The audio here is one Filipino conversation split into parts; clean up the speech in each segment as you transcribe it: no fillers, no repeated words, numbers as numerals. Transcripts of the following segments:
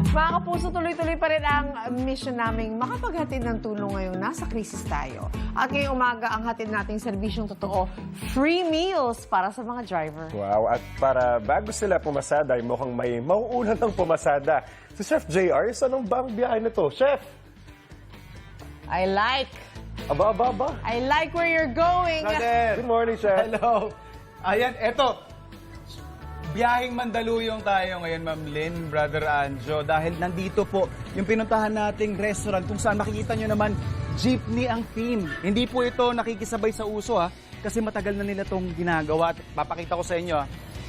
Mga kapuso, tuloy-tuloy pa rin ang mission naming makapaghatid ng tulong ngayong nasa krisis tayo. At ngayong umaga, ang hatid nating serbisyong totoo, free meals para sa mga driver. Wow, at para bago sila pumasada, ay mukhang may mauuna ng pumasada. Si Chef JR, saan ba ang biyahe nito? Chef! I like where you're going. Good morning, Chef. Hello. Ayan, eto. Biyaheng Mandaluyong tayo ngayon, Ma'am Lynn, Brother Anjo. Dahil nandito po yung pinuntahan nating restaurant kung saan makikita nyo naman jeepney ang theme. Hindi po ito nakikisabay sa uso kasi matagal na nila itong ginagawa. At papakita ko sa inyo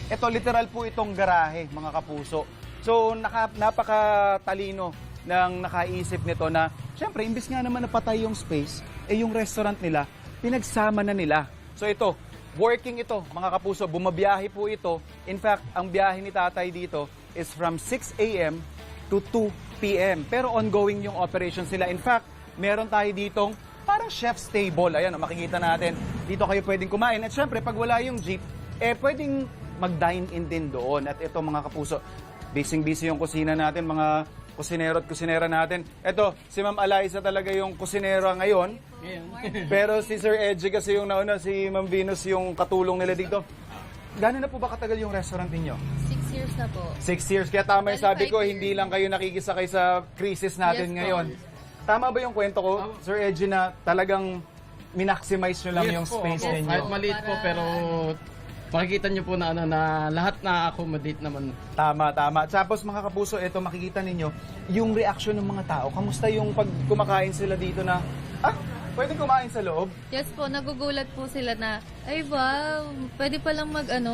Ito literal po itong garahe, mga kapuso. So napakatalino ng nakaisip nito na syempre imbis nga naman napatay yung space, yung restaurant nila, pinagsama na nila. So ito, working ito, mga kapuso, bumabiyahe po ito. In fact, ang biyahe ni tatay dito is from 6 a.m. to 2 p.m. Pero ongoing yung operations nila. In fact, meron tayo ditong parang chef's table. Ayan, makikita natin. Dito kayo pwedeng kumain. At syempre, pag wala yung jeep, pwedeng mag-dine-in din doon. At ito, mga kapuso, busy-busy yung kusina natin, mga kusinero at kusinera natin. Ito, si Ma'am Eliza talaga yung kusinera ngayon. Pero si Sir Edgy kasi yung nauna, si Ma'am Venus yung katulong nila dito. Gano'n na po ba katagal yung restaurant ninyo? 6 years na po. 6 years. Kaya tama yung sabi ko, hindi lang kayo nakikisakay sa crisis natin Yes, ngayon. Tama ba yung kwento ko, Sir Edgy, na talagang minaximize nyo lang yung space ninyo? Kahit maliit po, pero makikita nyo po na, na lahat na-accommodate naman. Tama. Tapos mga kapuso, ito makikita ninyo yung reaction ng mga tao. Kamusta yung pag kumakain sila dito na, pwede kumain sa loob? Yes po, nagugulat po sila na, ay wow, pwede palang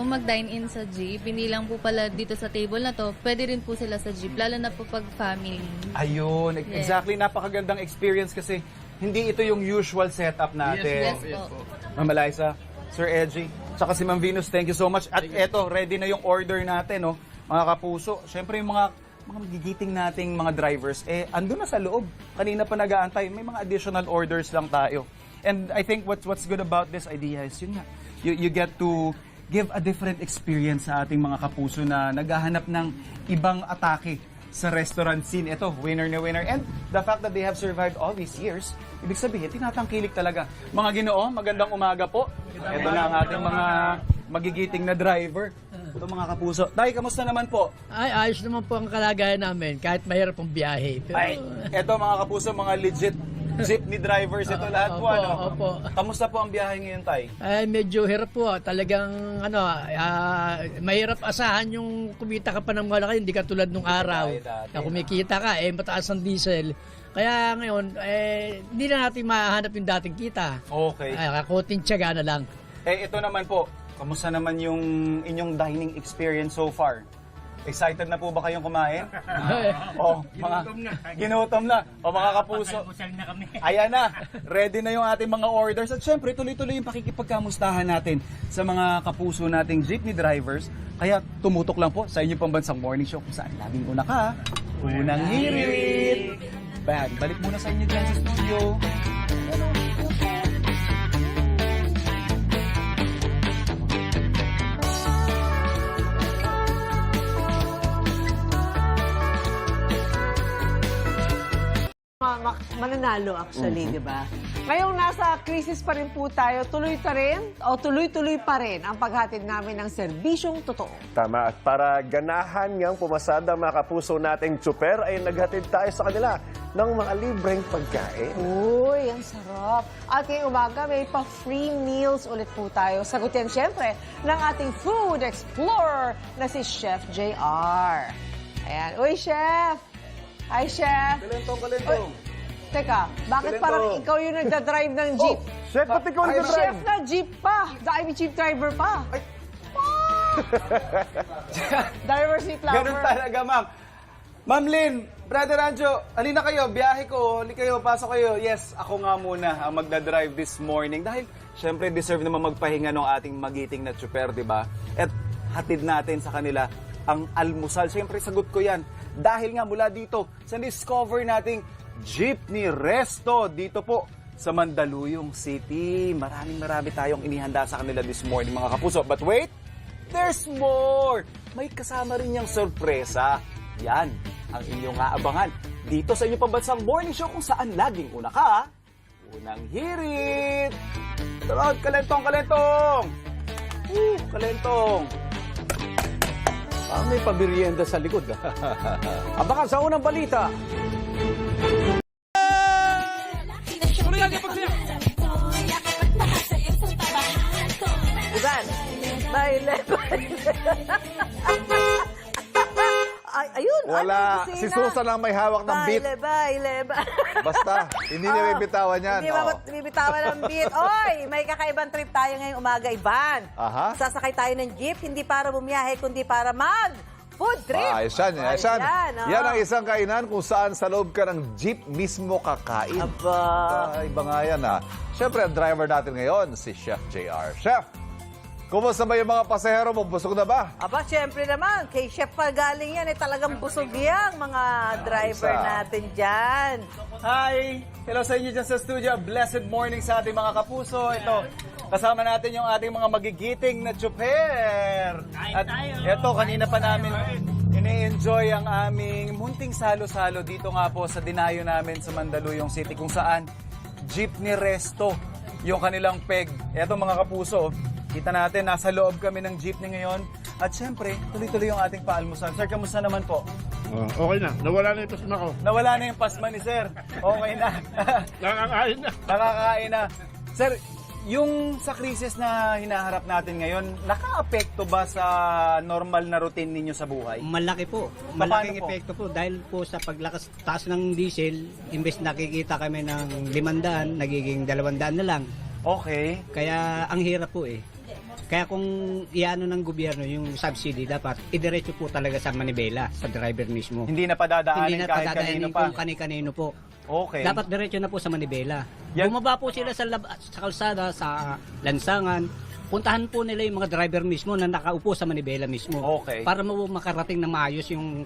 mag-dine-in sa jeep. Hindi lang po pala dito sa table na to, pwede rin po sila sa jeep, lalo na po pag family. Ayun, exactly. Napakagandang experience kasi hindi ito yung usual setup natin. Yes po. Ma'am Eliza, Sir Edgy, saka si Ma'am Venus, thank you so much. At eto, ready na yung order natin, mga kapuso. Siyempre, yung mga magigiting nating mga drivers, andun na sa loob. Kanina pa nag-aantay, may mga additional orders lang tayo. And I think what's good about this idea is yun nga, you get to give a different experience sa ating mga kapuso na naghahanap ng ibang atake sa restaurant scene. Ito, winner na winner. And the fact that they have survived all these years, ibig sabihin, tinatangkilik talaga. Mga Ginoo, magandang umaga po. Ito na ang ating mga magigiting na driver. Ito mga kapuso. Tay, kamusta naman po? Ay, ayos naman po ang kalagayan namin, kahit mahirap ang biyahe. Pero, Ay, ito mga kapuso, mga legit jeepney drivers. Ito lahat po, Opo. Kamusta po ang biyahe ngayon, Tay? ay, medyo hirap po. Talagang, mahirap asahan yung kumita ka pa ng malaki, hindi ka tulad nung araw. Dati, Na kumikita ka, mataas ang diesel. Kaya ngayon, hindi na natin mahanap yung dating kita. Okay. Kakuting tiyaga na lang. Ito naman po, kamusta naman yung inyong dining experience so far? Excited na po ba kayong kumain? Ginutom na. Mga kapuso. Ayan na. Ready na yung ating mga orders. At syempre, tuloy-tuloy yung pakikipagkamustahan natin sa mga kapuso nating jeepney drivers. Kaya tumutok lang po sa inyong pambansang morning show kung saan laging una ka. Unang hirit. Balik muna sa inyo dyan sa studio. Mananalo actually, di ba? Ngayong nasa krisis pa rin po tayo, tuloy-tuloy pa rin ang paghatid namin ng serbisyong totoo. Tama, at para ganahan niyang pumasada mga kapuso nating tsuper, ay naghatid tayo sa kanila ng mga libreng pagkain. Uy, ang sarap. At ngayong umaga, may pa-free meals ulit po tayo. Sagutin siyempre ng ating food explorer na si Chef JR. Ayan. Uy, Chef! Hi, Chef! Kalentong. Teka, bakit Kalentong. parang ikaw yung nagdadrive ng jeep? Chef, pati ko Ay, nag-drive. chef na jeep pa! I mean, jeep driver pa! Driver seat lover. Ganun talaga, ma'am. Ma'am Lynn, Brother Anjo, halina kayo, biyahe ko, halina kayo, pasok kayo. Yes, ako nga muna ang magdadrive this morning dahil syempre deserve naman magpahinga ng ating magiting na tsuper, di ba? At hatid natin sa kanila ang almusal. Syempre, sagot ko yan. Dahil nga mula dito sa discover nating Jeepney Resto dito po sa Mandaluyong City. Marami tayong inihanda sa kanila this morning, mga kapuso. But wait, there's more! May kasama rin niyang sorpresa. Yan, ang inyong aabangan dito sa inyong pambansang morning show kung saan laging una ka, unang hirit. Tulad, kalentong! Kalentong! May pabirienda sa likod. Abangan sa unang balita. Ivan, baile. Ay, ayun. Wala. ano, Si Susan lang may hawak ng beat. Baile. Basta, hindi niya bibitawan yan. Hindi Oh. bibitawan ng beat. Oy, may kakaibang trip tayo ngayong umaga, Ivan. Aha. Sasakay tayo ng jeep, hindi para bumiyahe, kundi para food trip. Ayos yan, ayos yan. oh. Yan ang isang kainan kung saan sa loob ka ng jeep mismo kakain. Aba. Iba nga yan ha. Siyempre, ang driver natin ngayon, si Chef JR. Chef, kumusta ba yung mga pasahero mo? Busog na ba? Aba, syempre naman, kay Chef pa galing yan, talagang busog yan, mga driver Isa. natin dyan. Hi! Hello sa inyo dyan sa studio. Blessed morning sa ating mga kapuso. Ito, kasama natin yung ating mga magigiting na chuper. At ito, kanina pa namin ini-enjoy ang aming munting salo-salo dito nga po sa dinayo namin sa Mandaluyong City kung saan jeepney resto yung kanilang peg. Ito mga kapuso, kita natin, nasa loob kami ng jeepney ngayon. At syempre, tuloy-tuloy yung ating paalmusal. Sir, kamusta naman po? Okay na. Nawala na yung pasma ko. Nawala na yung pasma ni Sir. Okay na. Nakakain na. Nakakain na. Sir, yung sa krisis na hinaharap natin ngayon, naka-apekto ba sa normal na routine ninyo sa buhay? Malaki po. Malaking epekto po dahil po sa paglakas taas ng diesel, imbes nakikita kami ng 500, nagiging 200 na lang. Okay. Kaya ang hirap po eh. Kaya kung iano ng gobyerno yung subsidy, dapat idiretso po talaga sa manibela, sa driver mismo. Hindi na padadaanin Hindi na kahit kanino padadaanin pa. kung kani-kanino po. Okay. Dapat diretso na po sa manibela. Yan- Bumaba po sila sa kalsada, sa lansangan. Puntahan po nila yung mga driver mismo na nakaupo sa manibela mismo. Okay. Para makarating na maayos yung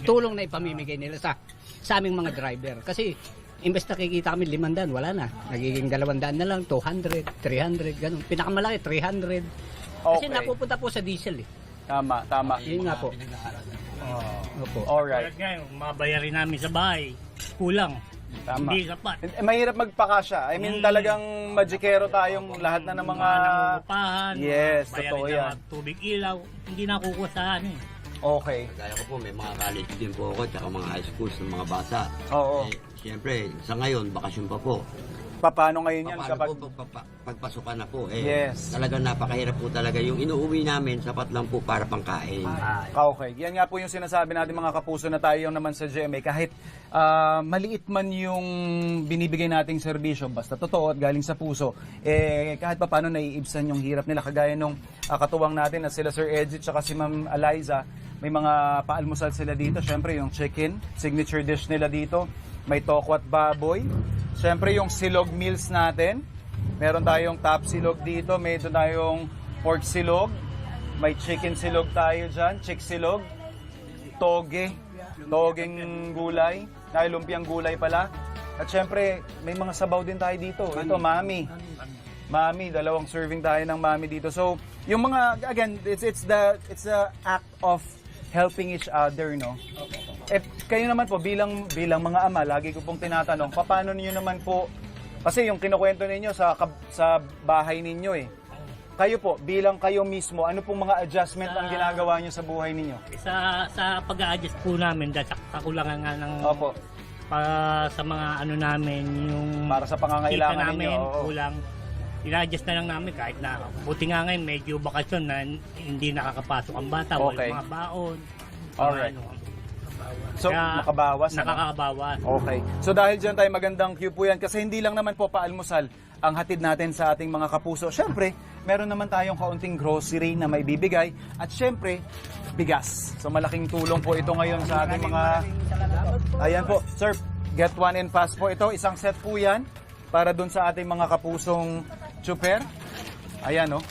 tulong na ipamimigay nila sa aming mga driver. Kasi imbes nakikita kami 500, wala na. Nagiging 200 na lang, 200, 300, ganun. Pinakamalaki, 300. Kasi Okay. napupunta po sa diesel eh. Tama, tama. Yun nga po. Opo. Alright. Ngayon, mabayarin namin sa bahay, kulang. Tama. Hindi sapat. Mahirap magpakasya. I mean, talagang magikero tayong lahat na ng mga... nangungupahan, Yes, bayarin totoo ng yan. mga tubig ilaw, hindi nakukuha sa amin. Okay. Kaya ko po, may mga college din po ako, tsaka mga high schools ng mga bata. Oo. Siyempre, sa ngayon, bakasyon pa po. Paano ngayon yan Paano kapag... po pagpasukan na po? Yes. Talagang napakahirap po talaga. Yung inuuwi namin, sapat lang po para pangkain. Okay. Yan nga po yung sinasabi natin mga kapuso na tayo naman sa GMA. Kahit maliit man yung binibigay nating serbisyo, basta totoo at galing sa puso, kahit pa paano naiibsan yung hirap nila. Kagaya nung katuwang natin na sila Sir Edgy at si Ma'am Eliza, may mga paalmusal sila dito. Siyempre yung chicken, signature dish nila dito. May toko at baboy. Siyempre yung silog meals natin. Meron tayong top silog dito. Meron tayong pork silog. May chicken silog tayo dyan. Chick silog. Toge. Togeng gulay. Dahil lumpiang gulay pala. At siyempre, may mga sabaw din tayo dito. Ito, mami. Mami, 2 serving tayo ng mami dito. So, yung mga, again, it's the act of helping each other, no? Kayo naman po, bilang mga ama, lagi ko pong tinatanong, paano niyo naman po, kasi yung kinukwento ninyo sa bahay ninyo eh. Kayo po, bilang kayo mismo, ano pong mga adjustment ang ginagawa niyo sa buhay ninyo? Sa pag-a-adjust po namin, dahil sa kakulangan nga ng... Opo, Para sa mga ano namin, yung... para sa kita pangangailangan namin, ninyo. Oo. kulang. Ina-adjust na lang namin kahit na buti nga ngayon medyo bakasyon na hindi nakakapasok ang bata, Okay. walang mga baon. Alright. So, Kaya, nakabawas na. nakakabawas. Okay. So dahil dyan tayo magandang cue po yan kasi hindi lang naman po paalmusal ang hatid natin sa ating mga kapuso. Siyempre, meron naman tayong kaunting grocery na may bibigay at siyempre, bigas. So malaking tulong po ito ngayon sa ating mga... Ayan po, sir, get one and fast po. Ito, isang set po yan para dun sa ating mga kapusong chuper. Ayan, no?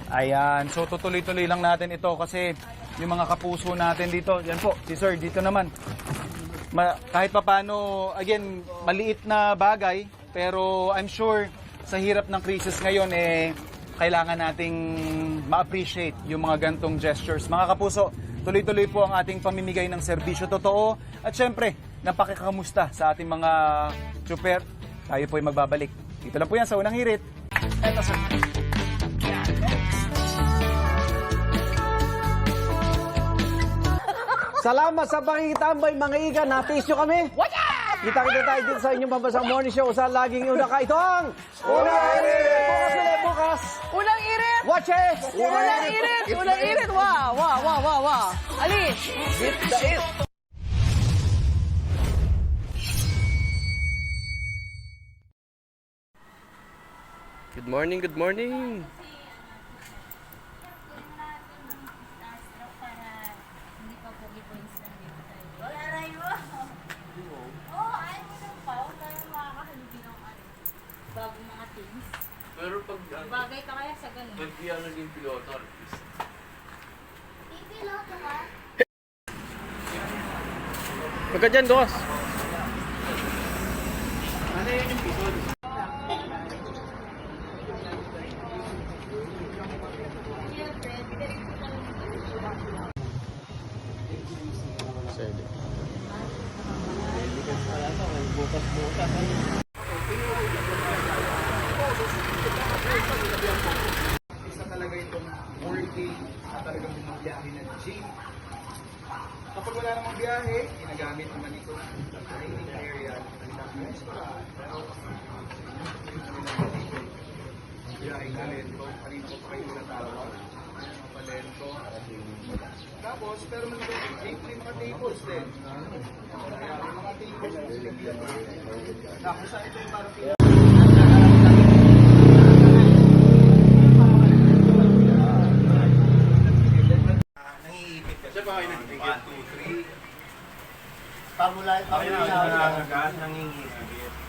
Ayan. So tutuloy-tuloy lang natin ito kasi yung mga kapuso natin dito. Yan po, si sir, dito naman. Kahit papano, again, maliit na bagay, pero I'm sure sa hirap ng krisis ngayon, kailangan nating ma-appreciate yung mga gantong gestures. Mga kapuso, tuloy-tuloy po ang ating pamimigay ng serbisyo totoo at syempre, napakikamusta sa ating mga tsuper. Tayo po ay magbabalik. Dito lang po yan sa Unang Hirit. Eto sa... Salamat sa pakikitambay, mga iga. Natisyo kami. Kita-kita tayo dito sa inyong pambasang morning show sa laging una ka. Ito ang Unang Hirit! Bukas ulit, bukas! Unang irit! Watch it! Unang irit! Unang irit! Wow! Ali! Hit the it! Good morning, good morning. Pero pag bagay ka kaya sa ganun. Pag ano yung piloto, piloto ka? Pagka dyan, dos. Ano yun yung piloto? Isa talaga itong working at talagang bumabiyahe na jeep. Kapag wala namang biyahe, ginagamit naman ito sa training area ng restaurant. Pero biyahe Palento, kanina ko pa kayo natawag. Palento. Tapos, pero may mga tables din. Kaya may mga tables din. Tapos, saan ito yung parang Kasi pa kayo nag-1, 2, 3. Pamula, Ako na nangingiigit.